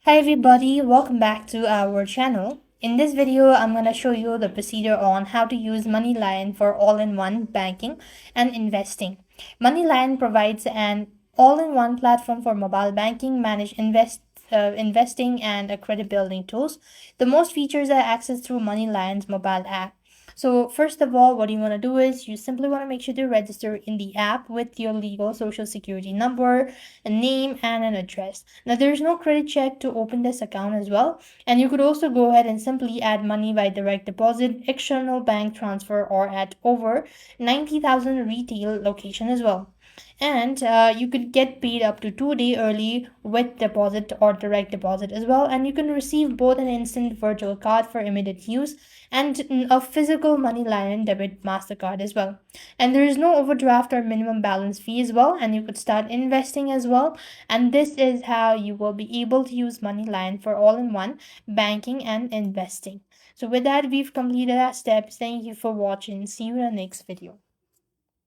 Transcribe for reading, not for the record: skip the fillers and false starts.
Hi everybody, welcome back to our channel. In this video, I'm going to show you the procedure on how to use Moneylion for all-in-one banking and investing. Moneylion provides an all-in-one platform for mobile banking, investing and credit building tools. The most features are accessed through Moneylion's mobile app. So first of all, what you want to do is you simply want to make sure to register in the app with your legal social security number, a name, and an address. Now there's no credit check to open this account as well. And you could also go ahead and simply add money by direct deposit, external bank transfer, or at over 90,000 retail location as well. And you could get paid up to 2 day early with deposit or direct deposit as well. And you can receive both an instant virtual card for immediate use and a physical Moneylion debit Mastercard as well. And there is no overdraft or minimum balance fee as well. And you could start investing as well. And this is how you will be able to use Moneylion for all-in-one banking and investing. So with that, we've completed our steps. Thank you for watching. See you in the next video.